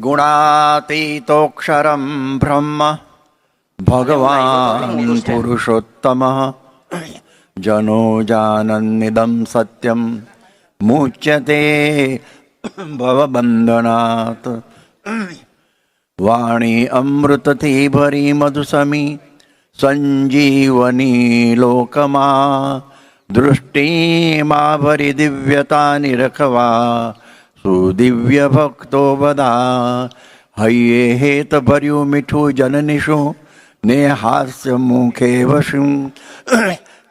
ગુણાતીતોક્ષરમ બ્રહ્મ ભગવાન પુરુષોત્તમઃ જનો જાનન્નિદં સત્યમ મુચ્યતે ભવબંધનાત. વાણી અમૃતથી ભરી મધુસમી સંજીવની લોકમાં, દૃષ્ટિમાં ભરી દિવ્યતા નિરખવા સુદિવ્ય ભક્તો બધા. હૈયે હેત ભર્યું મીઠું જનનિશું ને હાસ્ય મુખે વશું.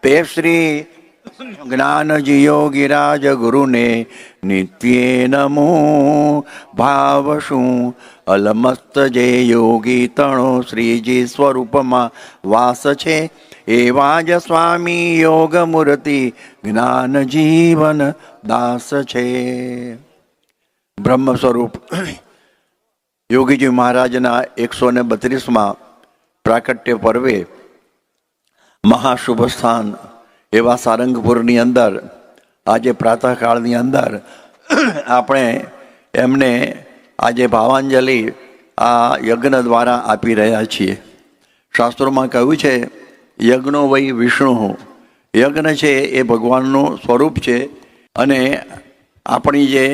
તે શ્રી જ્ઞાનજી યોગીરાજ ગુરુને નિત્યે નમો ભાવશું. અલમસ્ત જે યોગી તણો શ્રીજી સ્વરૂપમાં વાસ છે, એવા જ સ્વામી યોગ મૂર્તિ જ્ઞાન જીવન દાસ છે. બ્રહ્મ સ્વરૂપ યોગીજી મહારાજના 132માં પ્રાકટ્ય પર્વે મહાશુભ સ્થાન એવા સારંગપુરની અંદર આજે પ્રાતઃકાળની અંદર આપણે એમને આજે ભાવાંજલિ આ યજ્ઞ દ્વારા આપી રહ્યા છીએ. શાસ્ત્રોમાં કહ્યું છે યજ્ઞો વૈ વિષ્ણુ. યજ્ઞ છે એ ભગવાનનું સ્વરૂપ છે અને આપણી જે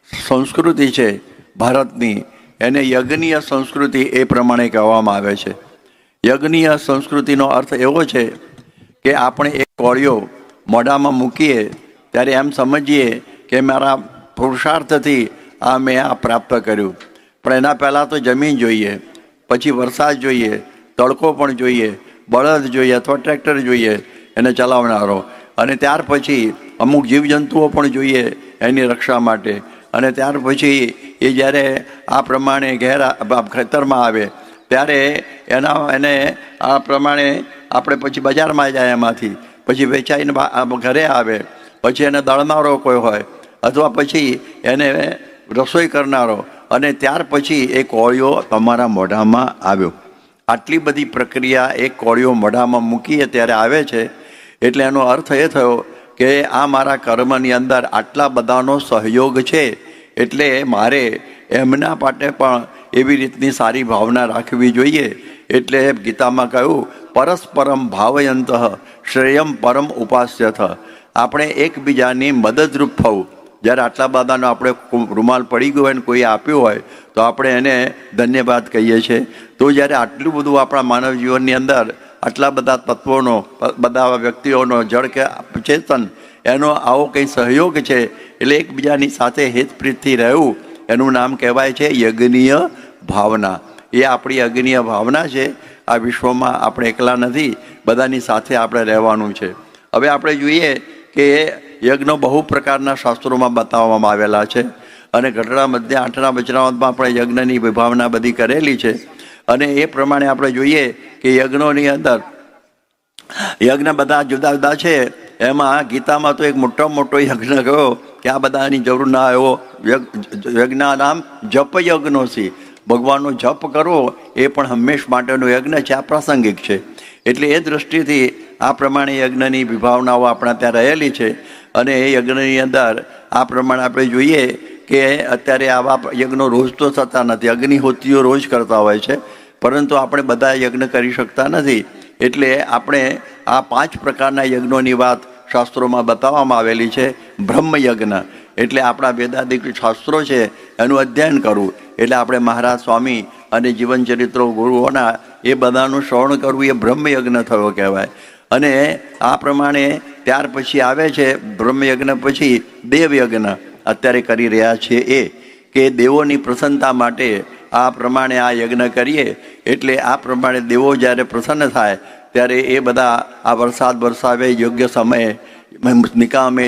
સંસ્કૃતિ છે ભારતની એને યજ્ઞીય સંસ્કૃતિ એ પ્રમાણે કહેવામાં આવે છે. યજ્ઞીય સંસ્કૃતિનો અર્થ એવો છે કે આપણે એક કોળિયો મોઢામાં મૂકીએ ત્યારે એમ સમજીએ કે મારા પુરુષાર્થથી આ મેં આ પ્રાપ્ત કર્યું. પણ એના પહેલાં તો જમીન જોઈએ, પછી વરસાદ જોઈએ, તડકો પણ જોઈએ, બળદ જોઈએ અથવા ટ્રેક્ટર જોઈએ એને ચલાવનારો, અને ત્યાર પછી અમુક જીવજંતુઓ પણ જોઈએ એની રક્ષા માટે. અને ત્યાર પછી એ જ્યારે આ પ્રમાણે ઘેર ખેતરમાં આવે ત્યારે એને આ પ્રમાણે આપણે પછી બજારમાં જાય, એમાંથી પછી વેચાઈને ઘરે આવે, પછી એને દળનારો કોઈ હોય અથવા પછી એને રસોઈ કરનારો, અને ત્યાર પછી એ કોળિયો તમારા મોઢામાં આવ્યો. આટલી બધી પ્રક્રિયા એક કોળિયો મોઢામાં મૂકીએ ત્યારે આવે છે. એટલે એનો અર્થ એ થયો કે આ મારા કર્મની અંદર આટલા બધાનો સહયોગ છે, એટલે મારે એમના માટે પણ એવી રીતની સારી ભાવના રાખવી જોઈએ. એટલે ગીતામાં કહ્યું પરસ્પરમ ભાવયંત શ્રેયમ પરમ ઉપાસ્યથ. આપણે એકબીજાની મદદરૂપ થવું. જ્યારે આટલા બધાનો આપણે રૂમાલ પડી ગયો હોય ને કોઈ આપ્યું હોય તો આપણે એને ધન્યવાદ કહીએ છીએ. તો જ્યારે આટલું બધું આપણા માનવ જીવનની અંદર આટલા બધા તત્વોનો, બધા વ્યક્તિઓનો, જળ કે ચેતન, એનો આવો કંઈ સહયોગ છે, એટલે એકબીજાની સાથે હિતપ્રીતથી રહેવું, એનું નામ કહેવાય છે યજ્ઞીય ભાવના. એ આપણી યજ્ઞીય ભાવના છે. આ વિશ્વમાં આપણે એકલા નથી, બધાની સાથે આપણે રહેવાનું છે. હવે આપણે જોઈએ કે યજ્ઞ બહુ પ્રકારના શાસ્ત્રોમાં બતાવવામાં આવેલા છે, અને ગઢડા મધ્ય 8ના વચનામૃતમાં આપણે યજ્ઞની વિભાવના બધી કરેલી છે. અને એ પ્રમાણે આપણે જોઈએ કે યજ્ઞોની અંદર યજ્ઞ બધા જુદા જુદા છે. એમાં ગીતામાં તો એક મોટો યજ્ઞ કહ્યો કે આ બધાની જરૂર ના આવ્યો. યજ્ઞના નામ જપ યજ્ઞોસી. ભગવાનનો જપ કરવો એ પણ હંમેશ માટેનો યજ્ઞ છે, આ પ્રાસંગિક છે. એટલે એ દૃષ્ટિથી આ પ્રમાણે યજ્ઞની વિભાવનાઓ આપણા ત્યાં રહેલી છે. અને એ યજ્ઞની અંદર આ પ્રમાણે આપણે જોઈએ કે અત્યારે આવા યજ્ઞો રોજ તો થતા નથી. અગ્નિહોત્રીઓ રોજ કરતા હોય છે, પરંતુ આપણે બધા યજ્ઞ કરી શકતા નથી. એટલે આપણે આ 5 પ્રકારના યજ્ઞોની વાત શાસ્ત્રોમાં બતાવવામાં આવેલી છે. બ્રહ્મ યજ્ઞ એટલે આપણા વેદાદિક શાસ્ત્રો છે એનું અધ્યયન કરવું. એટલે આપણે મહારાજ સ્વામી અને જીવનચરિત્રો ગુરુઓના એ બધાનું શ્રવણ કરવું, એ બ્રહ્મ યજ્ઞ થયો કહેવાય. અને આ પ્રમાણે ત્યાર પછી આવે છે બ્રહ્મયજ્ઞ પછી દેવયજ્ઞ અત્યારે કરી રહ્યા છીએ. એ કે દેવોની પ્રસન્નતા માટે આ પ્રમાણે આ યજ્ઞ કરીએ. એટલે આ પ્રમાણે દેવો જ્યારે પ્રસન્ન થાય ત્યારે એ બધા આ વરસાદ વરસાવે યોગ્ય સમયે નિકામે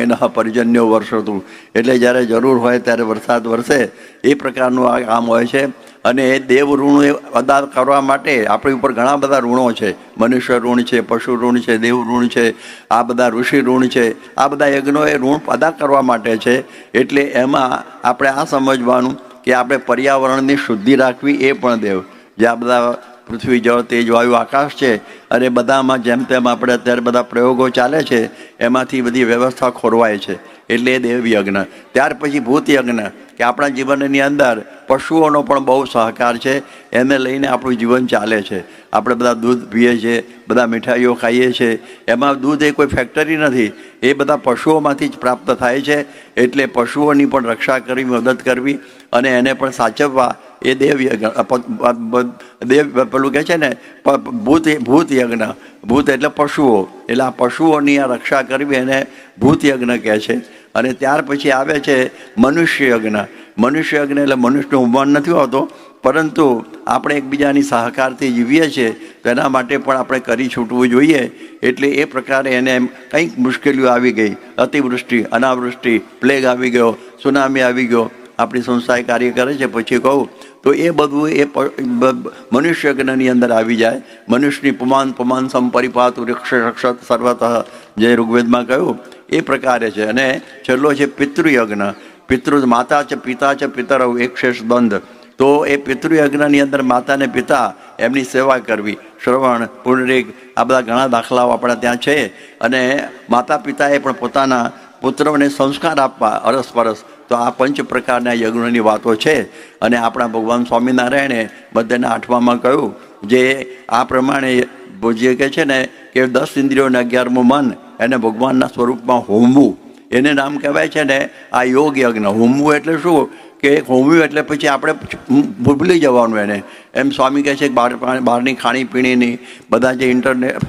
ન પર્જન્યો વર્ષતું. એટલે જ્યારે જરૂર હોય ત્યારે વરસાદ વરસે એ પ્રકારનું આ કામ હોય છે. અને દેવ ઋણ અદા કરવા માટે આપણી ઉપર ઘણા બધા ઋણો છે. મનુષ્ય ઋણ છે, પશુ ઋણ છે, દેવ ઋણ છે, આ બધા ઋષિ ઋણ છે. આ બધા યજ્ઞો એ ઋણ અદા કરવા માટે છે. એટલે એમાં આપણે આ સમજવાનું કે આપણે પર્યાવરણની શુદ્ધિ રાખવી એ પણ દેવ. જે આ બધા પૃથ્વી જળ તેજ વાયુ આકાશ છે અને બધામાં જેમ તેમ આપણે અત્યારે બધા પ્રયોગો ચાલે છે એમાંથી બધી વ્યવસ્થા ખોરવાય છે, એટલે એ દેવ યજ્ઞ. ત્યાર પછી ભૂત યજ્ઞ કે આપણા જીવનની અંદર પશુઓનો પણ બહુ સહકાર છે, એને લઈને આપણું જીવન ચાલે છે. આપણે બધા દૂધ પીએ છીએ, બધા મીઠાઈઓ ખાઈએ છીએ, એમાં દૂધ એ કોઈ ફેક્ટરી નથી, એ બધા પશુઓમાંથી જ પ્રાપ્ત થાય છે. એટલે પશુઓની પણ રક્ષા કરવી, મદદ કરવી અને એને પણ સાચવવા એ દેવ પેલું કહે છે ને ભૂત યજ્ઞ. ભૂત એટલે પશુઓ, એટલે આ પશુઓની આ રક્ષા કરવી એને ભૂત યજ્ઞ કહે છે. અને ત્યાર પછી આવે છે મનુષ્ય યજ્ઞ. મનુષ્ય યજ્ઞ એટલે મનુષ્યનું ઉપમાન નથી હોતો, પરંતુ આપણે એકબીજાની સહકારથી જીવીએ છીએ તો એના માટે પણ આપણે કરી છૂટવું જોઈએ. એટલે એ પ્રકારે એને કંઈક મુશ્કેલીઓ આવી ગઈ, અતિવૃષ્ટિ, અનાવૃષ્ટિ, પ્લેગ આવી ગયો, સુનામી આવી ગયો, આપણી સંસ્થાએ કાર્ય કરે છે પછી કહું તો એ બધું એ મનુષ્ય યજ્ઞની અંદર આવી જાય. મનુષ્યની પુમાન સંપરિપાત વૃક્ષ રક્ષત સર્વતઃ જે ઋગ્વેદમાં કહ્યું એ પ્રકારે છે. અને છેલ્લો છે પિતૃયજ્ઞ. પિતૃ માતા છે પિતા છે પિતરવ એક શેષ બંધ. તો એ પિતૃયજ્ઞની અંદર માતા ને પિતા એમની સેવા કરવી, શ્રવણ, પુંડરીક, આ બધા ઘણા દાખલાઓ આપણા ત્યાં છે. અને માતા પિતાએ પણ પોતાના પુત્રોને સંસ્કાર આપવા અરસપરસ. તો આ પંચ પ્રકારના યજ્ઞોની વાતો છે. અને આપણા ભગવાન સ્વામિનારાયણે બધાના 8માં કહ્યું જે આ પ્રમાણે જે કહે છે ને કે 10 ઇન્દ્રિયોને 11મું મન એને ભગવાનના સ્વરૂપમાં હોમવું, એને નામ કહેવાય છે ને આ યોગ યજ્ઞ. હોમવું એટલે શું કે હોમ્યું એટલે પછી આપણે ભૂલી જવાનું એને. એમ સ્વામી કહે છે કે બહારની ખાણીપીણીની બધા જે ઇન્ટરનેટ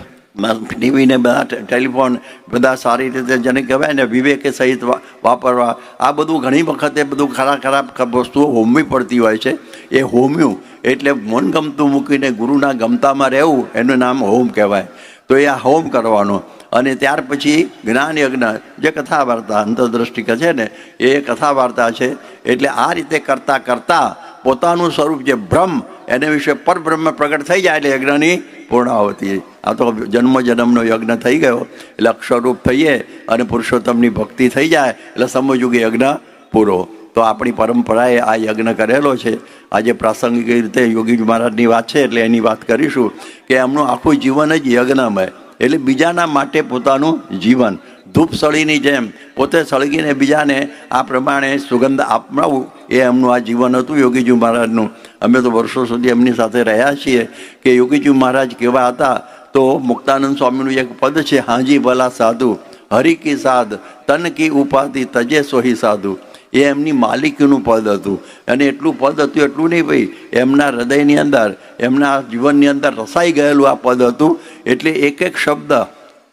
ટીવીને બધા ટેલિફોન બધા સારી રીતે જેને કહેવાય ને વિવેકે સહિત વાપરવા, આ બધું ઘણી વખતે બધું ખરાબ વસ્તુઓ હોમવી પડતી હોય છે. એ હોમ્યું એટલે મન ગમતું મૂકીને ગુરુના ગમતામાં રહેવું, એનું નામ હોમ કહેવાય. તો એ આ હોમ કરવાનો. અને ત્યાર પછી જ્ઞાન યજ્ઞ જે કથા વાર્તા અંતરદ્રષ્ટિ કહે છે ને એ કથા વાર્તા છે. એટલે આ રીતે કરતાં કરતાં પોતાનું સ્વરૂપ જે બ્રહ્મ એને વિશે પરબ્રહ્મ પ્રગટ થઈ જાય એટલે યજ્ઞની પૂર્ણાવતી. આ તો જન્મનો યજ્ઞ થઈ ગયો એટલે અક્ષરરૂપ થઈએ અને પુરુષોત્તમની ભક્તિ થઈ જાય એટલે સમજવું કે યજ્ઞ પૂરો. તો આપણી પરંપરાએ આ યજ્ઞ કરેલો છે. આજે પ્રાસંગિક રીતે યોગીજી મહારાજની વાત છે એટલે એની વાત કરીશું કે એમનું આખું જીવન જ યજ્ઞમય. એટલે બીજાના માટે પોતાનું જીવન ધૂપ સળીની જેમ પોતે સળગીને બીજાને આ પ્રમાણે સુગંધ આપનાવવું એ એમનું આ જીવન હતું યોગીજી મહારાજનું. અમે તો વર્ષો સુધી એમની સાથે રહ્યા છીએ કે યોગીજી મહારાજ કેવા હતા. તો મુક્તાનંદ સ્વામીનું એક પદ છે, હાજી ભલા સાધુ હરિ કી સાધ તન કી ઉપાધિ તજે સોહી સાધુ. એ એમની માલિકીનું પદ હતું. અને એટલું પદ હતું એટલું નહીં ભાઈ, એમના હૃદયની અંદર એમના જીવનની અંદર રસાઈ ગયેલું આ પદ હતું. એટલે એક એક શબ્દ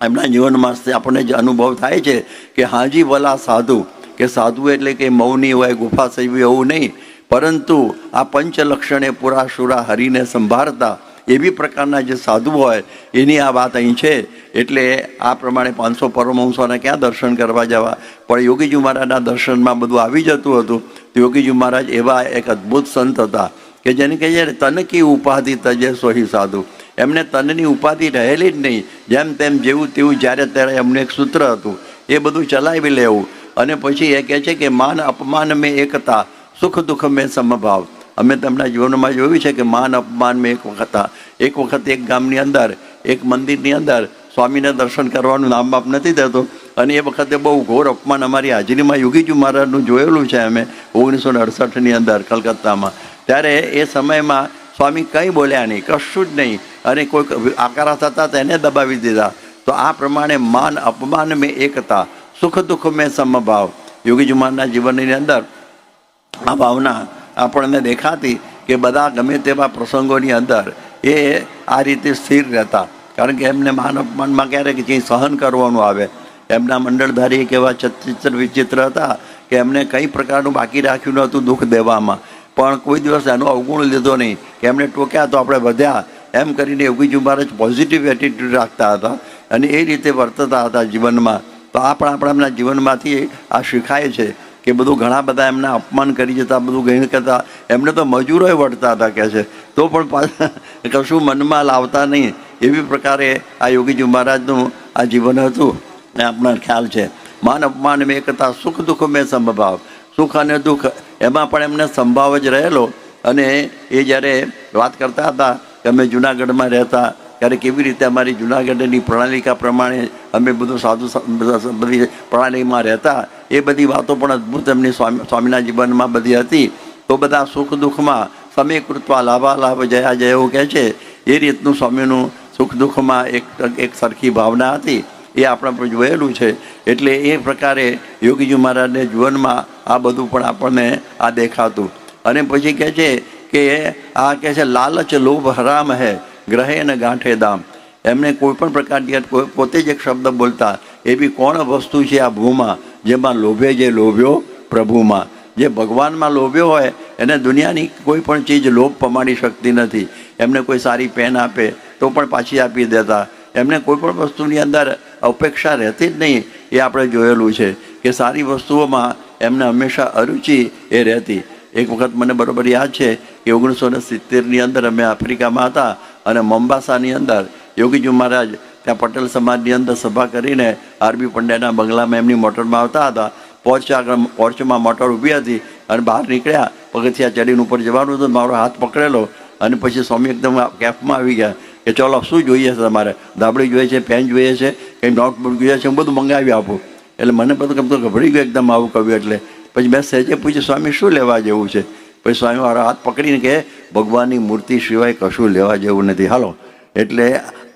એમના જીવનમાં આપણને જે અનુભવ થાય છે કે હાજી ભલા સાધુ, કે સાધુ એટલે કે મૌની હોય, ગુફા સેવી એવું નહીં, પરંતુ આ પંચલક્ષણે પુરા શુરા હરિને સંભાળતા એવી પ્રકારના જે સાધુ હોય એની આ વાત અહીં છે. એટલે આ પ્રમાણે 500 પરમહંસોને ક્યાં દર્શન કરવા જવા, પણ યોગીજી મહારાજના દર્શનમાં બધું આવી જતું હતું. તો યોગીજી મહારાજ એવા એક અદ્ભુત સંત હતા કે જેને કહે છે તન કી ઉપાધિ તજે સોહી સાધુ. એમને તનની ઉપાધિ રહેલી જ નહીં, જેમ તેમ જેવું તેવું જ્યારે ત્યારે એમનું એક સૂત્ર હતું, એ બધું ચલાવી લેવું. અને પછી એ કહે છે કે માન અપમાન મેં એકતા, સુખ દુઃખ મેં સમભાવ. અમે તેમના જીવનમાં જોયું છે કે માન અપમાન મેં એક વખત એક ગામની અંદર એક મંદિરની અંદર સ્વામીને દર્શન કરવાનું નામ બાપ નથી દેતો. અને એ વખતે બહુ ઘોર અપમાન અમારી હાજરીમાં યોગીજી મહારાજનું જોયેલું છે અમે 1968ની અંદર કલકત્તામાં. ત્યારે એ સમયમાં સ્વામી કંઈ બોલ્યા નહીં, કશું જ નહીં, અને કોઈ આકારા થતા તેને દબાવી દીધા. તો આ પ્રમાણે માન અપમાન મેં એકતા, સુખ દુઃખ મેં સમભાવ. યોગીજી મહારાજના જીવનની અંદર આ ભાવના આપણને દેખાતી કે બધા ગમે તેવા પ્રસંગોની અંદર એ આ રીતે સ્થિર રહેતા. કારણ કે એમને માન અપમાનમાં ક્યારેક કંઈ સહન કરવાનું આવે. એમના મંડળધારી કેવા ચિત્ર વિચિત્ર હતા કે એમને કંઈ પ્રકારનું બાકી રાખ્યું નહોતું દુઃખ દેવામાં, પણ કોઈ દિવસ એનો અવગુણ લીધો નહીં કે એમને ટોક્યા તો આપણે વધ્યા એમ કરીને યોગીજી મહારાજ પોઝિટિવ એટીટ્યૂડ રાખતા હતા અને એ રીતે વર્તતા હતા જીવનમાં. તો આ પણ આપણા જીવનમાંથી આ શીખાય છે કે બધું ઘણા બધા એમના અપમાન કરી જતા, બધું ગણ કરતા. એમને તો મજૂરોય વળતા હતા કહે છે, તો પણ કશું મનમાં લાવતા નહીં. એવી પ્રકારે આ યોગીજી મહારાજનું આ જીવન હતું. ને આપણા ખ્યાલ છે માન અપમાન મેં એકતા, સુખ દુઃખ મેં સંભાવ. સુખ અને દુઃખ એમાં પણ એમને સંભાવ જ રહેલો. અને એ જ્યારે વાત કરતા હતા કે અમે જુનાગઢમાં રહેતા ત્યારે કેવી રીતે અમારી જુનાગઢની પ્રણાલિકા પ્રમાણે અમે બધું બધી પ્રણાલીમાં રહેતા, એ બધી વાતો પણ અદ્ભુત એમની સ્વામીના જીવનમાં બધી હતી. તો બધા સુખ દુઃખમાં સમે કૃત્વા લાભાલાભ જયા જય એવું કહે છે, એ રીતનું સ્વામીનું સુખ દુઃખમાં એક સરખી ભાવના હતી, એ આપણે પણ જોયેલું છે. એટલે એ પ્રકારે યોગીજી મહારાજને જીવનમાં આ બધું પણ આપણને આ દેખાતું. અને પછી કહે છે કે આ કહે છે લાલચ લોભ હરામ હૈ ગ્રહે ને ગાંઠે દામ. એમને કોઈ પણ પ્રકારની પોતે જ એક શબ્દ બોલતા, એવી કોણ વસ્તુ છે આ ભૂમાં જેમાં લોભે જે લોભ્યો પ્રભુમાં. જે ભગવાનમાં લોભ્યો હોય એને દુનિયાની કોઈ પણ ચીજ લોભ પમાડી શકતી નથી. એમને કોઈ સારી પેન આપે તો પણ પાછી આપી દેતા. એમને કોઈ પણ વસ્તુની અંદર અપેક્ષા રહેતી જ નહીં, એ આપણે જોયેલું છે કે સારી વસ્તુઓમાં એમને હંમેશા અરુચિ એ રહેતી. એક વખત મને બરાબર યાદ છે કે 1970ની અંદર અમે આફ્રિકામાં હતા અને મોમ્બાસાની અંદર યોગીજી મહારાજ ત્યાં પટેલ સમાજની અંદર સભા કરીને આરબી પંડ્યાના બંગલામાં એમની મોટરમાં આવતા હતા. પોર્ચમાં મોટર ઊભી હતી અને બહાર નીકળ્યા, પગથિયા ચડીને ઉપર જવાનું હતું. મારો હાથ પકડેલો અને પછી સ્વામી એકદમ કેફમાં આવી ગયા કે ચલો શું જોઈએ છે તમારે? ધાબળી જોઈએ છે, પેન જોઈએ છે, કંઈ નોટબુક જોઈએ છે, હું બધું મંગાવી આપું. એટલે મને બધું કેમ તો ગભરી ગયો એકદમ આવું કહ્યું. એટલે પછી મેં સહેજે પૂછ્યું સ્વામી શું લેવા જેવું છે? પછી સ્વામી મારો હાથ પકડીને કહે ભગવાનની મૂર્તિ સિવાય કશું લેવા જેવું નથી, હાલો. એટલે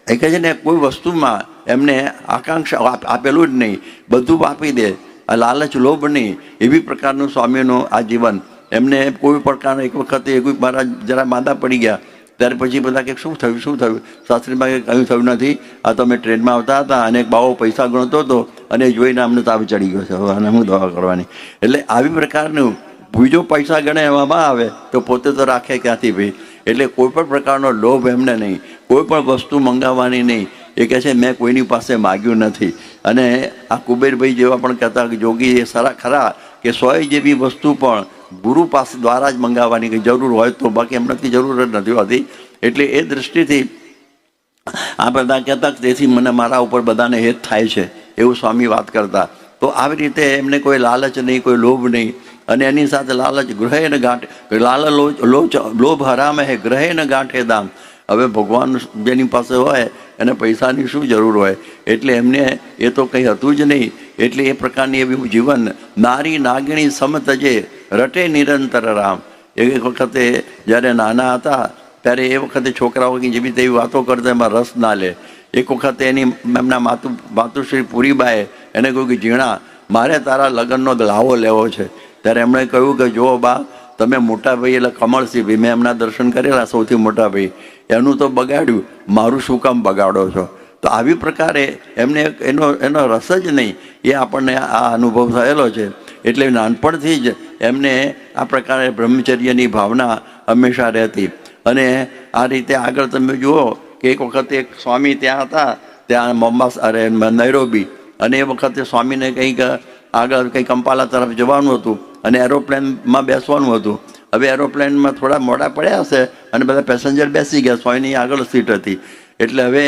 એ કહે છે ને કોઈ વસ્તુમાં એમને આકાંક્ષા આપેલું જ નહીં, બધું આપી દે, આ લાલચ લોભ નહીં, એવી પ્રકારનું સ્વામીનું આ જીવન. એમને કોઈ પ્રકારનો એક વખતે કોઈ મહારાજ જરા માંદા પડી ગયા, ત્યાર પછી બધા કે શું થયું? શાસ્ત્રીમાં કંઈ થયું નથી, આ તો અમે ટ્રેનમાં આવતા હતા અને એક બાવો પૈસા ગણતો હતો અને જોઈને અમને તાવ ચડી ગયો છે, હવે હું દવા કરવાની. એટલે આવી પ્રકારનું બીજો પૈસા ગણે એવામાં આવે તો પોતે તો રાખે ક્યાંથી ભાઈ. એટલે કોઈ પણ પ્રકારનો લોભ એમને નહીં, કોઈ પણ વસ્તુ મંગાવવાની નહીં. એ કહે છે મેં કોઈની પાસે માગ્યું નથી. અને આ કુબેરભાઈ જેવા પણ કહેતા કે જોગી એ સારા ખરા કે 100 જેવી વસ્તુ પણ ગુરુ પાસે દ્વારા જ મંગાવવાની કંઈ જરૂર હોય તો, બાકી એમનાથી જરૂર જ નથી હોતી. એટલે એ દૃષ્ટિથી આ બધા કહેતા તેથી મને મારા ઉપર બધાને હેત થાય છે એવું સ્વામી વાત કરતા. તો આવી રીતે એમને કોઈ લાલચ નહીં, કોઈ લોભ નહીં. અને એની સાથે લાલચ ગ્રહે ને ગાંઠે લોભ હરામ હે ગ્રહે ને ગાંઠે દામ. હવે ભગવાન જેની પાસે હોય એને પૈસાની શું જરૂર હોય? એટલે એમને એ તો કંઈ હતું જ નહીં. એટલે એ પ્રકારની એવી જીવન નારી નાગિણી સમતજે રટે નિરંતર રામ. એક વખતે જ્યારે નાના હતા ત્યારે એ વખતે છોકરાઓ જેવી તેવી વાતો કરતા એમાં રસ ના લે. એક વખતે એમના માતુશ્રી પુરીબાએ એને કહ્યું કે ઝીણા મારે તારા લગ્નનો લાવો લેવો છે. ત્યારે એમણે કહ્યું કે જો બા તમે મોટા ભાઈ એટલે કમળસિંહ ભાઈ, મેં એમના દર્શન કરેલા સૌથી મોટા ભાઈ, એનું તો બગાડ્યું, મારું શું કામ બગાડો છો? તો આવી પ્રકારે એમને એનો રસ જ નહીં, એ આપણને આ અનુભવ થયેલો છે. એટલે નાનપણથી જ એમને આ પ્રકારે બ્રહ્મચર્યની ભાવના હંમેશા રહેતી. અને આ રીતે આગળ તમે જુઓ કે એક વખતે એક સ્વામી ત્યાં હતા, ત્યાં નૈરોબી, અને એ વખતે સ્વામીને કંઈક આગળ કંઈક કંપાલા તરફ જવાનું હતું અને એરોપ્લેનમાં બેસવાનું હતું. હવે એરોપ્લેનમાં થોડા મોડા પડ્યા હશે અને બધા પેસેન્જર બેસી ગયા, સ્વામીની આગળ સીટ હતી. એટલે હવે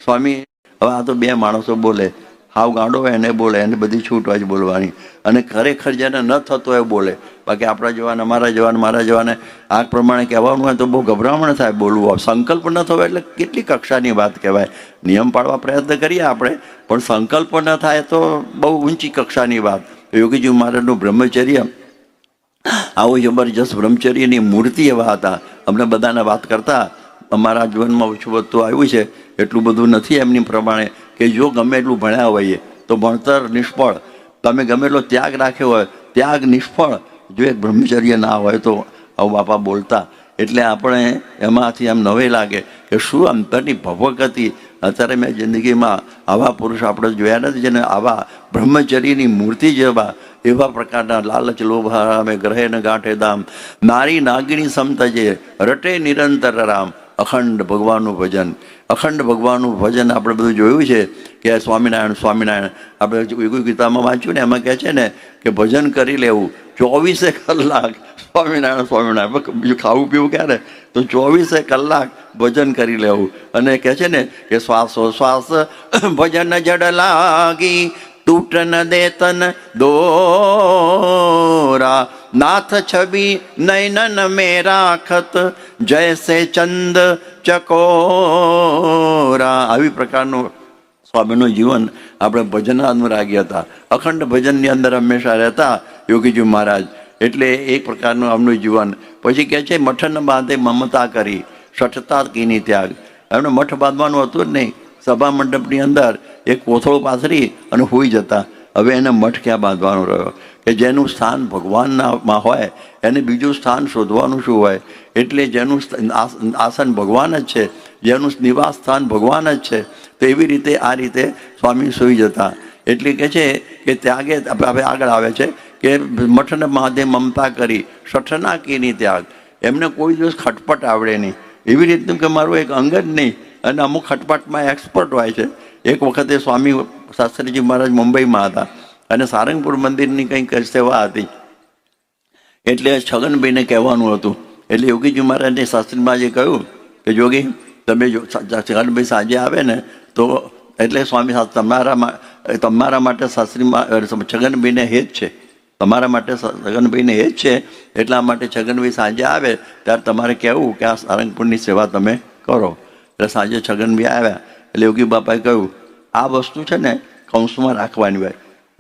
સ્વામી હવે આ તો 2 માણસો બોલે, હાવ ગાંડો હોય એને બોલે, એને બધી છૂટ હોય બોલવાની, અને ખરેખર જેને ન થતો હોય બોલે. બાકી આપણા જવાન, અમારા જવાન, મારા જવાને આ પ્રમાણે કહેવાનું હોય તો બહુ ગભરામણ થાય બોલવું. સંકલ્પ ન થયો એટલે કેટલી કક્ષાની વાત કહેવાય. નિયમ પાડવા પ્રયત્ન કરીએ આપણે, પણ સંકલ્પ ન થાય તો બહુ ઊંચી કક્ષાની વાત. યોગીજી મહારાજનું બ્રહ્મચર્ય આવું જબરજસ્ત બ્રહ્મચર્યની મૂર્તિ એવા હતા. અમને બધાને વાત કરતા અમારા જીવનમાં ઓછું વધતું આવ્યું છે, એટલું બધું નથી એમની પ્રમાણે કે જો ગમે એટલું ભણ્યા હોઈએ તો ભણતર નિષ્ફળ, તમે ગમે એટલો ત્યાગ રાખ્યો હોય ત્યાગ નિષ્ફળ, જો એક બ્રહ્મચર્ય ના હોય તો આવું બાપા બોલતા. એટલે આપણે એમાંથી એમ નવે લાગે કે શું અંતરની ભવક હતી. અત્યારે મેં જિંદગીમાં આવા પુરુષ આપણે જોયા નથી જેને આવા બ્રહ્મચર્યની મૂર્તિ જેવા એવા પ્રકારના લાલચ લોભ હરામે ગ્રહે ન ગાંઠે દામ. નારી નાગિણી સમતજે રટે નિરંતર રામ. અખંડ ભગવાનનું ભજન, અખંડ ભગવાનનું ભજન આપણે બધું જોયું છે કે સ્વામિનારાયણ સ્વામિનારાયણ આપણે ગીતામાં વાંચ્યું ને, એમાં કહે છે ને કે ભજન કરી લેવું 24 કલાક સ્વામિનારાયણ સ્વામિનારાયણ. બીજું ખાવું પીવું ક્યારે? તો 24 કલાક ભજન કરી લેવું. અને કહે છે ને કે શ્વાસો શ્વાસ ભજન જડ લાગી તૂટ ન દે તન દોરા, નાથ છબી નયનન મેં રાખત જૈસે ચંદ ચકોરા. આવી પ્રકારનું સ્વામીનું જીવન આપણે ભજન અનુરાગી હતા. અખંડ ભજનની અંદર હંમેશા રહેતા યોગીજી મહારાજ. એટલે એક પ્રકારનું આમનું જીવન. પછી કહે છે મઠન બાંધે મમતા કરી શઠતા કીની ત્યાગ. એમને મઠ બાંધવાનું હતું જ નહીં. સભા મંડપની અંદર એક કોથળો પાથરી અને હોઈ જતા. હવે એને મઠ ક્યાં બાંધવાનો રહ્યો? કે જેનું સ્થાન ભગવાનનામાં હોય એને બીજું સ્થાન શોધવાનું શું હોય? એટલે જેનું આસન ભગવાન જ છે, જેનું નિવાસ સ્થાન ભગવાન જ છે, તો એવી રીતે આ રીતે સ્વામી સૂઈ જતા. એટલે કે છે કે ત્યાગે હવે આગળ આવે છે કે મઠને માધે મમતા કરી શઠના કીની ત્યાગ. એમને કોઈ દિવસ ખટપટ આવડે નહીં. એવી રીતનું કે મારું એક અંગ જ નહીં, અને અમુક ખટપટમાં એક્સપર્ટ હોય છે. એક વખતે સ્વામી શાસ્ત્રીજી મહારાજ મુંબઈમાં હતા અને સારંગપુર મંદિરની કંઈક સેવા હતી. એટલે છગનભાઈને કહેવાનું હતું. એટલે યોગીજી મહારાજને શાસ્ત્રીજીએ કહ્યું કે જોગી તમે જો છગનભાઈ સાંજે આવે ને તો એટલે સ્વામી તમારા માટે શાસ્ત્રી છગનભાઈને હેત છે, તમારા માટે છગનભાઈને હેત છે. એટલા માટે છગનભાઈ સાંજે આવે ત્યારે તમારે કહેવું કે આ સારંગપુરની સેવા તમે કરો. એટલે સાંજે છગનભાઈ આવ્યા એટલે યોગી બાપાએ કહ્યું આ વસ્તુ છે ને કૌંસમાં રાખવાની હોય.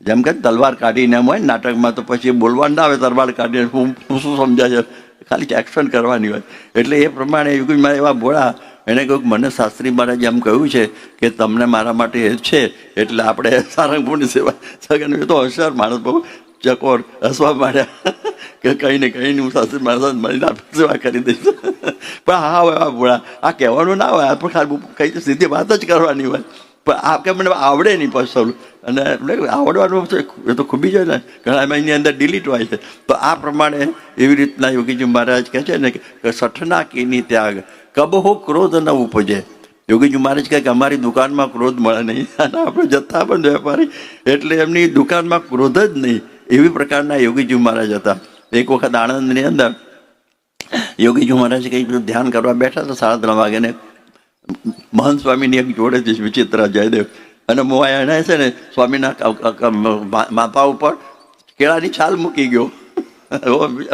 જેમ કે તલવાર કાઢીને એમ હોય ને નાટકમાં, તો પછી બોલવાનું ના આવે તલવાર કાઢીને હું શું સમજાય છે, ખાલી એક્શન કરવાની હોય. એટલે એ પ્રમાણે યોગી મારા એવા ભોળા એને કહ્યું મને શાસ્ત્રી મહારાજે એમ કહ્યું છે કે તમને મારા માટે એ છે, એટલે આપણે સારંગપુરની સેવા. છગનભાઈ તો હોશિયાર માણસ, બહુ ચકોર, હસવા માંડ્યા કે કંઈ ને કંઈ હું શાસ્ત્રી મહારાજ મળીને આપણે સેવા કરી દઈશ. પણ હા હોય એવા ભોળા, આ કહેવાનું ના હોય, આપણે ખાલી કંઈ સીધી વાત જ કરવાની હોય. પણ આ કે મને આવડે નહીં પાછું, અને આવડવાનું એ તો ખૂબી જાય ને, ઘણા એની અંદર ડિલીટ હોય છે. તો આ પ્રમાણે એવી રીતના યોગીજી મહારાજ કહે છે ને કે શઠના કીની ત્યાગ કબહો ક્રોધ ન ઉપજે. યોગીજી મહારાજ કહે કે અમારી દુકાનમાં ક્રોધ મળે નહીં, અને આપણે જથ્થા પણ વેપારી, એટલે એમની દુકાનમાં ક્રોધ જ નહીં. એવી પ્રકારના યોગીજી મહારાજ હતા. એક વખત આણંદની અંદર યોગીજી મહારાજ કંઈક ધ્યાન કરવા બેઠા હતા 3:30 વાગે, ને મહંત સ્વામીની એક જોડે છે વિચિત્ર જયદેવ, અને મોવાયા એને છે ને સ્વામીના માથા ઉપર કેળાની છાલ મૂકી ગયો.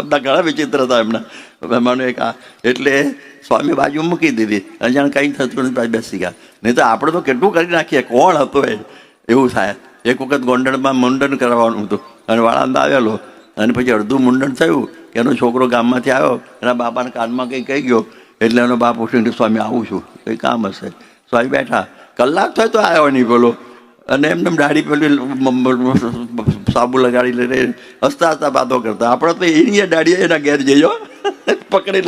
બધા ઘણા વિચિત્ર હતા એમના મહેમાનો એક આ. એટલે સ્વામી બાજુ મૂકી દીધી અને જાણે કંઈ થતું નથી, બેસી ગયા. નહીં તો આપણે તો કેટલું કરી નાખીએ, કોણ હતો એ, એવું થાય. એક વખત ગોંડલમાં મુંડન કરવાનું હતું અને વાળંદ આવેલો, અને પછી અડધું મુંડન થયું કે એનો છોકરો ગામમાંથી આવ્યો, એના બાપાના કાનમાં કંઈ કહી ગયો. એટલે એનો બાપ ઉઠીને સ્વામી આવું છું, કંઈ કામ હશે. સ્વામી બેઠા, કલાક થાય તો આવ્યો નહીં પેલો, અને એમને દાઢી પેલી સાબુ લગાડી લઈને હસતા હસતા વાતો કરતા. આપણે તો એની દાઢીએ એના ઘેર જઈયો પકડી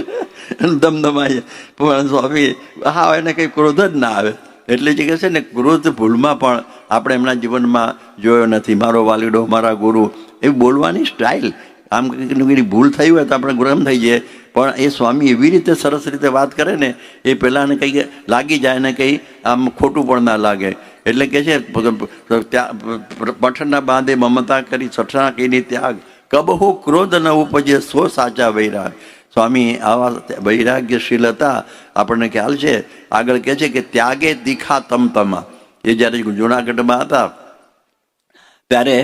ધમધમાઈએ. પણ સ્વામી હા એને કંઈ ક્રોધ જ ના આવે. એટલે જે કહે છે ને ક્રોધ ભૂલમાં પણ આપણે એમના જીવનમાં જોયો નથી. મારો વાલીડો, મારા ગુરુ, એ બોલવાની સ્ટાઇલ, આમ કંઈક ભૂલ થઈ હોય તો આપણે ગરમ થઈ જઈએ, પણ એ સ્વામી એવી રીતે સરસ રીતે વાત કરે ને, એ પહેલાંને કંઈક લાગી જાય ને કંઈ આમ ખોટું પણ ના લાગે. એટલે કે છે પઠના બાંધે મમતા કરી શઠના કીની ત્યાગ કબહુ ક્રોધ ન ઉપજે સો સાચા વૈરાગ. સ્વામી આવા વૈરાગ્યશીલ હતા, આપણને ખ્યાલ છે. આગળ કહે છે કે ત્યાગે તીખા તમતમા. એ જ્યારે જુનાગઢમાં હતા ત્યારે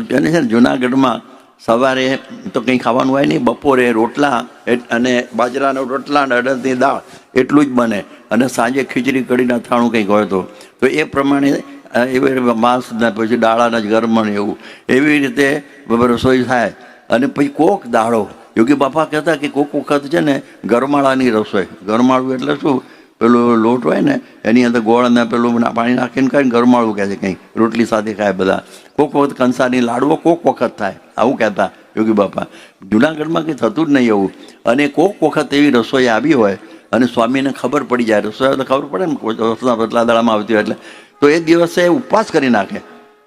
છે ને જુનાગઢમાં સવારે તો કંઈ ખાવાનું હોય નહીં, બપોરે રોટલા અને બાજરાના રોટલા અને અડદની દાળ એટલું જ બને, અને સાંજે ખીચડી કઢીને અથાણું કંઈક હોય તો એ પ્રમાણે એવી માંસના પછી દાળાના જ ગરમણ એવું એવી રીતે રસોઈ થાય. અને પછી કોક દાળો, યોગી બાપા કહેતા કે કોક વખત છે ને ગરમાળાની રસોઈ. ગરમાળું એટલે શું, પેલું લોટ હોય ને એની અંદર ગોળ અને પેલું પાણી નાખીને ખાય, ગરમાળું કહે છે. કંઈક રોટલી સાથે ખાય બધા. કોક વખત કંસારની લાડવો કોક વખત થાય, આવું કહેતા યોગી બાપા. જુનાગઢમાં કંઈ થતું જ નહીં એવું. અને કોક વખત એવી રસોઈ આવી હોય અને સ્વામીને ખબર પડી જાય, રસોઈ તો ખબર પડે ને પતલા દાડામાં આવતી હોય, એટલે તો એ દિવસે ઉપવાસ કરી નાખે.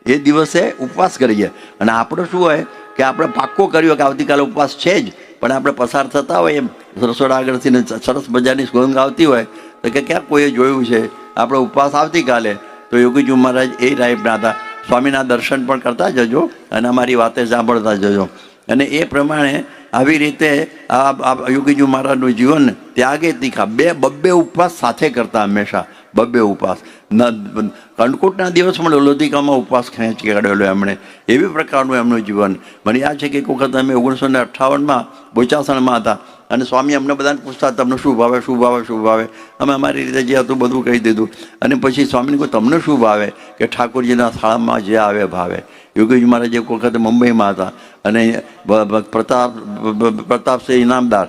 એ દિવસે ઉપવાસ કરીએ. અને આપણે શું હોય કે આપણે પાક્કો કર્યો કે આવતીકાલે ઉપવાસ છે જ, પણ આપણે પસાર થતા હોય એમ રસોડા આગળથી ને સરસ મજાની સુગંધ આવતી હોય તો કે ક્યાં કોઈએ જોયું છે આપણે ઉપવાસ આવતીકાલે. તો યોગીજી મહારાજ એ ટાઈપના હતા. સ્વામીના દર્શન પણ કરતા જજો અને અમારી વાતે સાંભળતા જજો. અને એ પ્રમાણે આવી રીતે આ યોગીજી મહારાજનું જીવન ત્યાગે તીખા, બબ્બે ઉપવાસ સાથે કરતા, હંમેશા બબ્બે ઉપવાસ. કંડકૂટના દિવસમાં લોધિકામાં ઉપવાસ ખેંચી કાઢેલો એમણે. એવી પ્રકારનું એમનું જીવન. મને યાદ છે કે એક વખત અમે 1958માં બોચાસણમાં હતા અને સ્વામી અમને બધાને પૂછતા તમને શું ભાવે શું ભાવે શું ભાવે. અમે અમારી રીતે જે હતું બધું કહી દીધું. અને પછી સ્વામીને કહ્યું તમને શું ભાવે? કે ઠાકોરજીના થાળમાં જે આવે ભાવે. યોગીજી મહારાજ એક વખત મુંબઈમાં હતા અને પ્રતાપસિંહ ઇનામદાર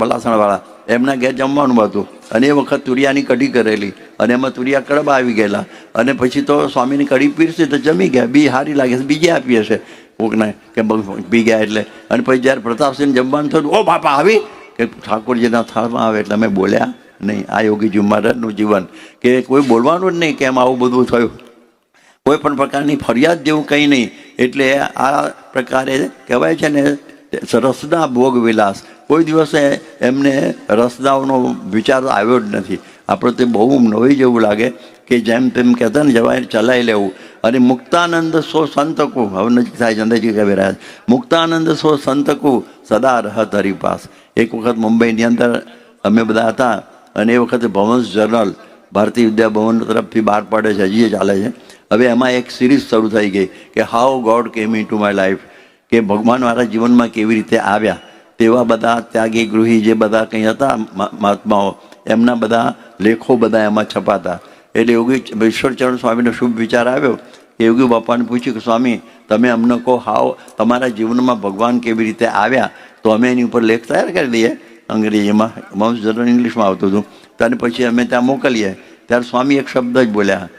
વલાસણવાળા એમના ઘેર જમવાનું હતું અને એ વખત તુરિયાની કઢી કરેલી અને એમાં તુરિયા કડબા આવી ગયેલા અને પછી તો સ્વામીની કઢી પીરસી તો જમી ગયા. બી સારી લાગે છે બીજે આપી હશે કોકને કે પી ગયા એટલે. અને પછી જ્યારે પ્રતાપસિંહ જમવાનું થયું, ઓ બાપા આવી કે ઠાકોરજીના થાળમાં આવે એટલે અમે બોલ્યા નહીં. આ યોગીજી મહારાજનું જીવન કે કોઈ બોલવાનું જ નહીં કે એમ આવું બધું થયું, કોઈ પણ પ્રકારની ફરિયાદ જેવું કંઈ નહીં. એટલે આ પ્રકારે કહેવાય છે ને રસના ભોગ વિલાસ. કોઈ દિવસે એમને રસદાઓનો વિચાર આવ્યો જ નથી. આપણે તે બહુ નવી જેવું લાગે કે જેમ તેમ કહેતા ને જવાય ચલાવી લેવું. અને મુક્તાનંદ સો સંતકુ, હવે નજીક થાય ચંદ્રજી કહેવી રહ્યા મુક્તાનંદ સો સંતકુ સદા રહત હરિપાસ. એક વખત મુંબઈની અંદર અમે બધા હતા અને એ વખતે ભવન્સ જર્નલ ભારતીય વિદ્યા ભવન તરફથી બહાર પડે છે, હજી ચાલે છે. હવે એમાં એક સિરીઝ શરૂ થઈ ગઈ કે હાઉ ગોડ કેમ ઇન ટુ માય લાઈફ, કે ભગવાન મારા જીવનમાં કેવી રીતે આવ્યા. તેવા બધા ત્યાગી ગૃહી જે બધા કંઈ હતા મહાત્માઓ એમના બધા લેખો બધા એમાં છપાતા. એટલે યોગી ઈશ્વરચરણ સ્વામીનો શુભ વિચાર આવ્યો કે યોગી બાપાને પૂછ્યું કે સ્વામી તમે અમને કહો હાવ તમારા જીવનમાં ભગવાન કેવી રીતે આવ્યા, તો અમે એની ઉપર લેખ તૈયાર કરી દઈએ અંગ્રેજીમાં, માઉસ જનરલ ઇંગ્લિશમાં આવતું હતું. અને પછી અમે ત્યાં મોકલીએ. ત્યારે સ્વામી એક શબ્દ જ બોલ્યા,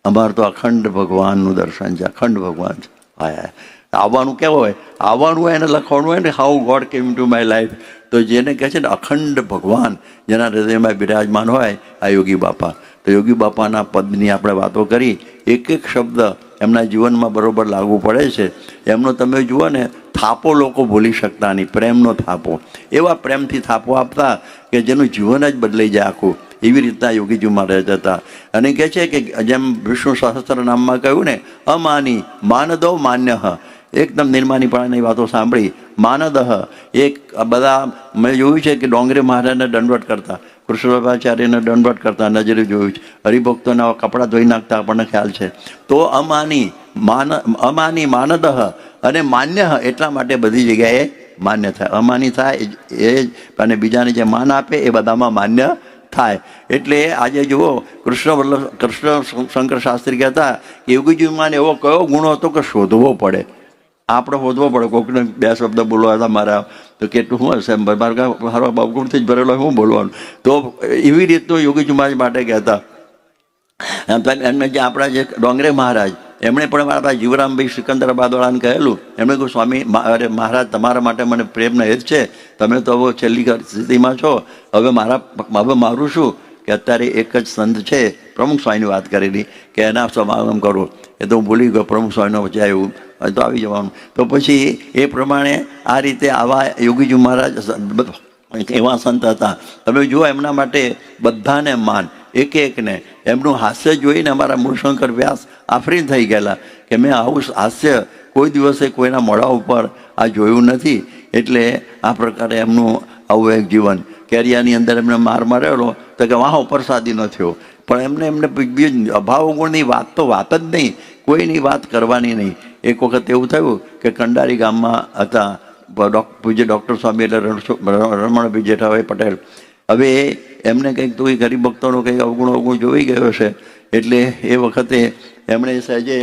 અમારે તો અખંડ ભગવાનનું દર્શન છે, અખંડ ભગવાન છે. હા, આવવાનું કેવું હોય, આવવાનું હોય એને લખવાનું હોય ને how God came to my life. તો જેને કહે છે ને અખંડ ભગવાન જેના હૃદયમાં બિરાજમાન હોય આ યોગી બાપા. તો યોગી બાપાના પદની આપણે વાતો કરી, એક એક શબ્દ એમના જીવનમાં બરોબર લાગુ પડે છે. એમનો તમે જુઓ ને થાપો લોકો ભૂલી શકતા નહીં, પ્રેમનો થાપો. એવા પ્રેમથી થાપો આપતા કે જેનું જીવન જ બદલાઈ જાય આખું. એવી રીતના યોગીજી મહારાજ હતા. અને કહે છે કે જેમ વિષ્ણુ સહસ્ત્ર નામમાં કહ્યું ને અમાની માનદો માન્ય, એકદમ નિર્માનીપણાની વાતો સાંભળી. માનદહ એક બધા મેં જોયું છે કે ડોંગરે મહારાજને દંડવટ કરતા, કૃષ્ણપાચાર્યને દંડવટ કરતા નજરે જોયું છે. હરિભક્તોના કપડાં ધોઈ નાખતા આપણને ખ્યાલ છે. તો અમાની માનદહ અને માન્ય એટલા માટે બધી જગ્યાએ માન્ય થાય. અમાની થાય એ અને બીજાને જે માન આપે એ બધામાં માન્ય થાય. એટલે આજે જુઓ કૃષ્ણ શંકર શાસ્ત્રી કહેતા કે યોગીજીમાં એવો કયો ગુણો હતો કે શોધવો પડે, આપણે શોધવો પડે. કોઈકને બે શબ્દ બોલવા હતા મારા તો કેટલું શું હશે, મારા બાપુથી જ ભરેલો હું બોલવાનું. તો એવી રીતનું યોગીજી મહારાજ માટે કહેતા. એમને જે આપણા જે ડોંગરે મહારાજ એમણે પણ મારા જીવરામભાઈ સિકંદરાબાદવાળાને કહેલું, એમણે કહ્યું સ્વામી અરે મહારાજ તમારા માટે મને પ્રેમનો હેત છે, તમે તો હવે છેલ્લી સ્થિતિમાં છો, હવે મારું શું કે અત્યારે એક જ સંત છે પ્રમુખ સ્વામીની વાત કરેલી કે એના સમાગમ કરો. એ તો હું ભૂલી ગયો, પ્રમુખ સ્વામીનો વચ્ચે આવ્યું તો આવી જવાનું. તો પછી એ પ્રમાણે આ રીતે આવા યોગીજી મહારાજ એવા સંત હતા. તમે જુઓ એમના માટે બધાને માન, એક એકને. એમનું હાસ્ય જોઈને અમારા મૂળશંકર વ્યાસ આફરીન થઈ ગયેલા કે મેં આવું હાસ્ય કોઈ દિવસે કોઈના મોઢા ઉપર આ જોયું નથી. એટલે આ પ્રકારે એમનું આવું એક જીવન. કેરિયાની અંદર એમને માર મારેલો તો કે વાહ પ્રસાદી ન થયો, પણ એમને અભાવ ગુણની વાત તો વાત જ નહીં, કોઈની વાત કરવાની નહીં. એક વખત એવું થયું કે કંડારી ગામમાં હતા પૂજ્ય ડૉક્ટર સ્વામી એટલે રમણભાઈ જેઠાભાઈ પટેલ. હવે એમને કંઈક તો એ ગરીબ ભક્તોનો કંઈક અવગુણ જોઈ ગયો છે. એટલે એ વખતે એમણે સહેજે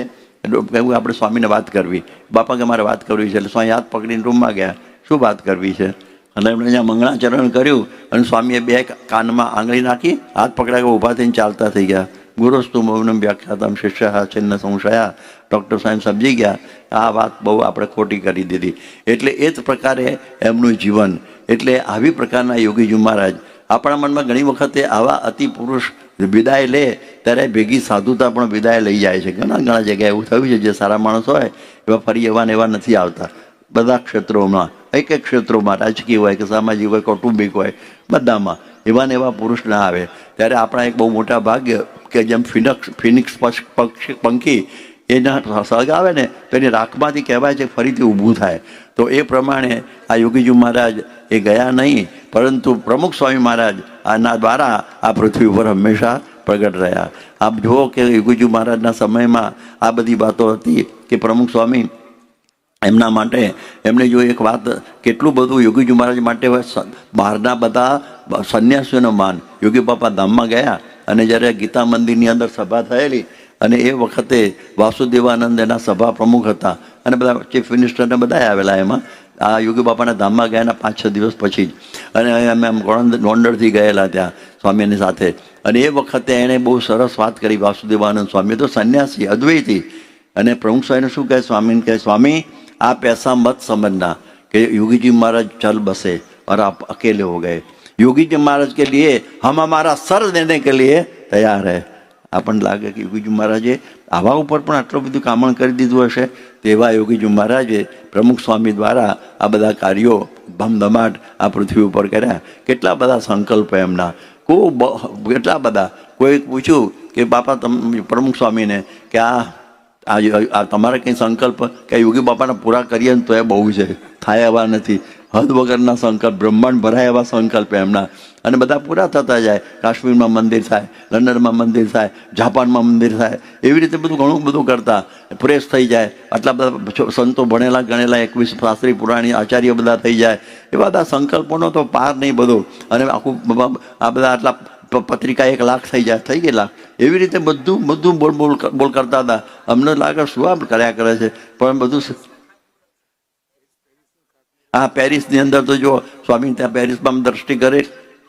કહ્યું આપણે સ્વામીને વાત કરવી. બાપા કે મારે વાત કરવી છે. એટલે સ્વામી હાથ પકડીને રૂમમાં ગયા, શું વાત કરવી છે? અને એમણે ત્યાં મંગળાચરણ કર્યું અને સ્વામીએ બે કાનમાં આંગળી નાખી, હાથ પકડાયા, ઊભા થઈને ચાલતા થઈ ગયા. ગુરુસ્તુ મૌનમ વ્યાખ્યાતમ શિષ્ય છિન્ન સંશયા. ડૉક્ટર સાહેબ સમજી ગયા આ વાત બહુ આપણે ખોટી કરી દીધી. એટલે એ જ પ્રકારે એમનું જીવન. એટલે આવી પ્રકારના યોગીજી મહારાજ આપણા મનમાં ઘણી વખતે આવા અતિ પુરુષ વિદાય લે ત્યારે ભેગી સાધુતા પણ વિદાય લઈ જાય છે. ઘણા જગ્યાએ એવું થયું છે, જે સારા માણસ હોય એવા ફરી એવા નથી આવતા. બધા ક્ષેત્રોમાં, એક ક્ષેત્રોમાં, રાજકીય હોય કે સામાજિક હોય, કૌટુંબિક હોય, બધામાં એવા ને એવા પુરુષ ના આવે. ત્યારે આપણા એક બહુ મોટા ભાગ્ય કે જેમ ફિનિક્સ પંખી એના સળગાવે ને તો એની રાખમાંથી કહેવાય છે ફરીથી ઊભું થાય. તો એ પ્રમાણે આ યોગીજી મહારાજ એ ગયા નહીં, પરંતુ પ્રમુખ સ્વામી મહારાજ આના દ્વારા આ પૃથ્વી ઉપર હંમેશા પ્રગટ રહ્યા. આપ જુઓ કે યોગીજી મહારાજના સમયમાં આ બધી વાતો હતી કે પ્રમુખ સ્વામી એમના માટે એમને જો એક વાત, કેટલું બધું યોગીજી મહારાજ માટે બહારના બધા સંન્યાસીઓનો માન. યોગી બાપા ધામમાં ગયા અને જ્યારે ગીતા મંદિરની અંદર સભા થયેલી અને એ વખતે વાસુદેવાનંદ એના સભા પ્રમુખ હતા અને બધા ચીફ મિનિસ્ટરને બધા આવેલા એમાં. આ યોગી બાપાના ધામમાં ગયાના 5-6 દિવસ પછી જ. અને અમે આમ ગોંડલથી ગયેલા ત્યાં સ્વામીની સાથે. અને એ વખતે એણે બહુ સરસ વાત કરી વાસુદેવાનંદ સ્વામી, તો સંન્યાસી અદ્વૈતી. અને પ્રમુખ સ્વામીને શું કહે, સ્વામીને કહે, સ્વામી आप ऐसा मत समझना कि योगी जी महाराज चल बसे और आप अकेले हो गए. योगी जी महाराज के लिए हम हमारा सर देने के लिए तैयार है. આપણને લાગે કે યોગીજી મહારાજે આવા ઉપર પણ આટલું બધું કામણ કરી દીધું હશે. તેવા યોગીજી મહારાજે પ્રમુખ સ્વામી દ્વારા આ બધા કાર્યો ધમધમાટ આ પૃથ્વી ઉપર કર્યા. કેટલા બધા સંકલ્પ એમના, કેટલા બધા. કોઈ પૂછ્યું કે બાપા પ્રમુખ સ્વામીને કે આ તમારે કંઈ સંકલ્પ કે યોગી બાપાને પૂરા કરીએ ને તો એ બહુ છે, થાય એવા નથી. હદ વગરના સંકલ્પ, બ્રહ્માંડ ભરાય એવા સંકલ્પ એમના, અને બધા પૂરા થતા જાય. કાશ્મીરમાં મંદિર થાય, લંડનમાં મંદિર થાય, જાપાનમાં મંદિર થાય, એવી રીતે બધું ઘણું બધું કરતા. પ્રેસ થઈ જાય, આટલા બધા સંતો ભણેલા ગણેલા 21 શાસ્ત્રી પુરાણી આચાર્ય બધા થઈ જાય. એ બધા સંકલ્પોનો તો પાર નહીં બધો. અને આખું આ બધા આટલા પત્રિકા 1 લાખ થઈ જાય, થઈ ગયેલા. એવી રીતે બધું બોલ કરતા હતા. અમને લાગે શું આમ કર્યા કરે છે, પણ બધું. હા, પેરિસની અંદર તો જો સ્વામી ત્યાં પેરિસમાં દ્રષ્ટિ કરે.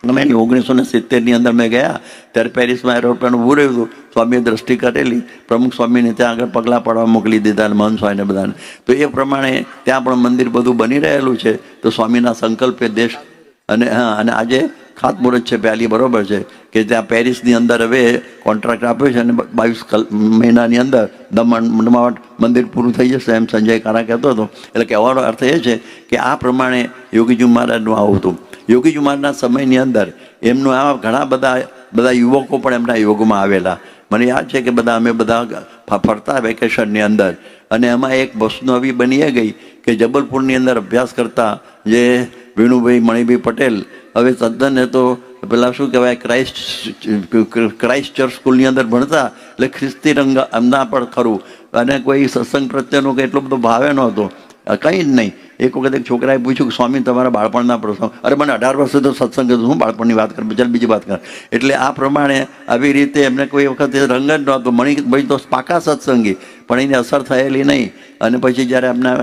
અમે 1970ની અંદર મેં ગયા ત્યારે પેરિસમાં એરોપ્લેન ઊભું રહ્યું હતું. સ્વામીએ દ્રષ્ટિ કરેલી, પ્રમુખ સ્વામીને ત્યાં આગળ પગલાં પાડવા મોકલી દીધા અને મહંત સ્વામીને બધાને. તો એ પ્રમાણે ત્યાં પણ મંદિર બધું બની રહેલું છે. તો સ્વામીના સંકલ્પે દેશ અને અને આજે ખાતમુહૂર્ત છે પહેલી, બરોબર છે કે ત્યાં પેરિસની અંદર હવે કોન્ટ્રાક્ટ આપ્યો છે અને 22 મહિનાની અંદર દમણ મંદિર પૂરું થઈ જશે એમ સંજય કારા કહેતો હતો. એટલે કહેવાનો અર્થ એ છે કે આ પ્રમાણે યોગીજી મહારાજનું આવું હતું. યોગીજી મહારાજના સમયની અંદર એમનું આ ઘણા બધા યુવકો પણ એમના યોગમાં આવેલા. મને યાદ છે કે અમે બધા ફરતા વેકેશનની અંદર, અને એમાં એક વસ્તુ આવી બની ગઈ કે જબલપુરની અંદર અભ્યાસ કરતા જે વેણુભાઈ મણિભાઈ પટેલ, હવે તદ્દન એ તો પેલા શું કહેવાય ક્રાઇસ્ટ ચર્ચ સ્કૂલની અંદર ભણતા, એટલે ખ્રિસ્તી રંગ એમના પણ ખરું. અને કોઈ સત્સંગ પ્રત્યેનો કે એટલો બધો ભાવે નહોતો, કંઈ જ નહીં. એક વખત એક છોકરાએ પૂછ્યું કે સ્વામી તમારા બાળપણના પ્રસંગ. અરે મને 18 વર્ષે તો સત્સંગ હતું, હું બાળપણની વાત કરું, ચાલ બીજી વાત કર. એટલે આ પ્રમાણે આવી રીતે એમને કોઈ વખતે રંગ જ નહોતો. મણિભાઈ તો પાકા સત્સંગી, પણ એની અસર થયેલી નહીં. અને પછી જ્યારે એમના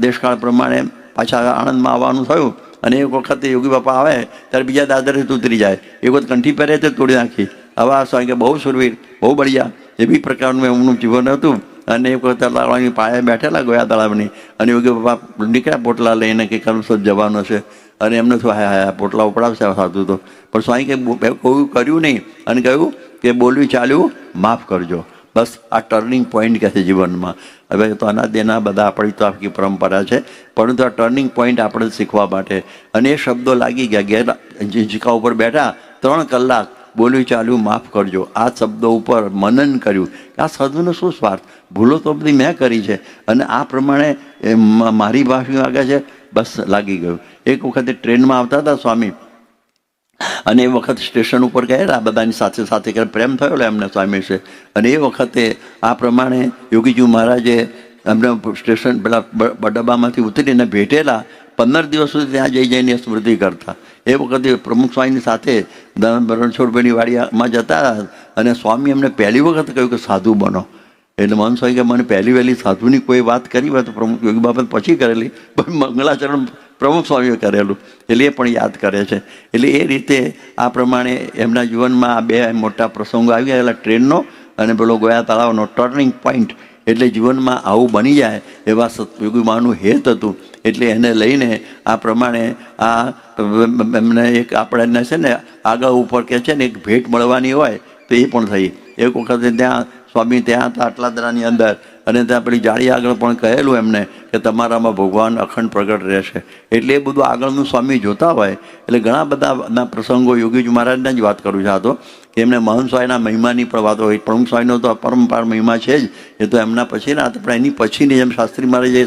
દેશકાળ પ્રમાણે પાછા આણંદમાં આવવાનું થયું અને એક વખતે યોગી બાપા આવે ત્યારે બીજા દાદરે ઉતરી જાય. એક વખત કંઠી પહેરે તે તોડી નાખી. આવા સ્વામી કે બહુ સુરવીર, બહુ બળિયા, એવી પ્રકારનું એમનું જીવન હતું. અને એક વખત તળાવની પાયે બેઠેલા ગોયા તળાવની, અને યોગી બાપા નીકળ્યા પોટલા લઈને કે કરમસદ જવાનો છે. અને એમને શું હા પોટલા ઉપડાવશે સાધુ તો. પણ સ્વામી કે કોઈ કર્યું નહીં અને કહ્યું કે બોલવી ચાલ્યું માફ કરજો. બસ આ ટર્નિંગ પોઈન્ટ કહે છે જીવનમાં. હવે તો અનાદેના બધા આપણી તો આખી પરંપરા છે, પરંતુ આ ટર્નિંગ પોઈન્ટ આપણે શીખવા માટે. અને એ શબ્દો લાગી ગયા. ઘેર ઝીકા ઉપર બેઠા 3 કલાક બોલ્યું ચાલ્યું માફ કરજો. આ શબ્દો ઉપર મનન કર્યું કે આ સાધુનો શું સ્વાર્થ, ભૂલો તો બધી મેં કરી છે અને આ પ્રમાણે મારી ભાષા લાગે છે. બસ લાગી ગયું. એક વખતે ટ્રેનમાં આવતા હતા સ્વામી, અને એ વખત સ્ટેશન ઉપર ગયેલા બધાની સાથે સાથે કે પ્રેમ થયો એમને સ્વામી છે. અને એ વખતે આ પ્રમાણે યોગીજી મહારાજે એમને સ્ટેશન પેલા ડબ્બામાંથી ઉતરીને ભેટેલા. 15 દિવસ સુધી ત્યાં જઈને સ્મૃતિ કરતા. એ વખતે પ્રમુખ સ્વામીની સાથે રણછોડભાઈની વાડીમાં જતા અને સ્વામી એમને પહેલી વખત કહ્યું કે સાધુ બનો. એટલે મહંત સ્વામી કે મને વહેલી સાધુની કોઈ વાત કરી હોય તો પ્રમુખ યોગી બાબત પછી કરેલી, પણ મંગલાચરણ પ્રમુખ સ્વામીએ કરેલું, એટલે એ પણ યાદ કરે છે. એટલે એ રીતે આ પ્રમાણે એમના જીવનમાં આ 2 મોટા પ્રસંગો આવી ગયેલા, ટ્રેનનો અને પેલો ગોયા તળાવનો ટર્નિંગ પોઈન્ટ. એટલે જીવનમાં આવું બની જાય એવા સતયોગી માનું હેત હતું. એટલે એને લઈને આ પ્રમાણે આ એમને એક આપણને છે ને આગળ ઉપર કે છે ને એક ભેટ મળવાની હોય તો એ પણ થઈ. એક વખતે ત્યાં સ્વામી ત્યાં હતા આટલાદરાની અંદર, અને ત્યાં પેલી જાળી આગળ પણ કહેલું એમને કે તમારામાં ભગવાન અખંડ પ્રગટ રહેશે. એટલે એ બધું આગળનું સ્વામી જોતા હોય. એટલે ઘણા બધાના પ્રસંગો યોગીજી મહારાજને જ વાત કરું છું આ તો, કે એમને મહંત સ્વામીના મહિમાની પણ વાતો હોય. પ્રમુખ સ્વામીનો તો અપરંપાર મહિમા છે જ, એ તો એમના પછીના હતા, પણ એની પછીની જેમ શાસ્ત્રી મહારાજે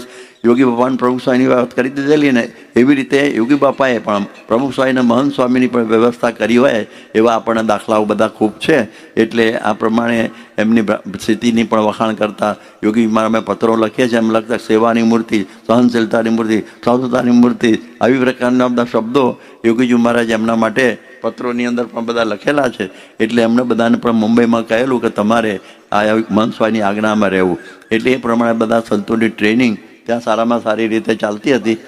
યોગી બાપાને પ્રમુખ સ્વામીની વાત કરી દીધેલી ને એવી રીતે યોગી બાપાએ પણ પ્રમુખ સ્વામીને મહંત સ્વામીની પણ વ્યવસ્થા કરી હોય એવા આપણને દાખલાઓ બધા ખૂબ છે. એટલે આ પ્રમાણે એમની સ્થિતિની પણ વખાણ કરતા યોગી મારા મેં પત્રો લખીએ છીએ એમ લખતા સેવાની મૂર્તિ, સહનશીલતાની મૂર્તિ, સાધુતાની મૂર્તિ, આવી પ્રકારના બધા શબ્દો યોગીજી મહારાજ એમના માટે પત્રોની અંદર પણ બધા લખેલા છે. એટલે એમને બધાને પણ મુંબઈમાં કહેલું કે તમારે આ મહંત સ્વામીની આજ્ઞામાં રહેવું. એટલે એ પ્રમાણે બધા સંતોની ટ્રેનિંગ ત્યાં સારામાં સારી રીતે ચાલતી હતી.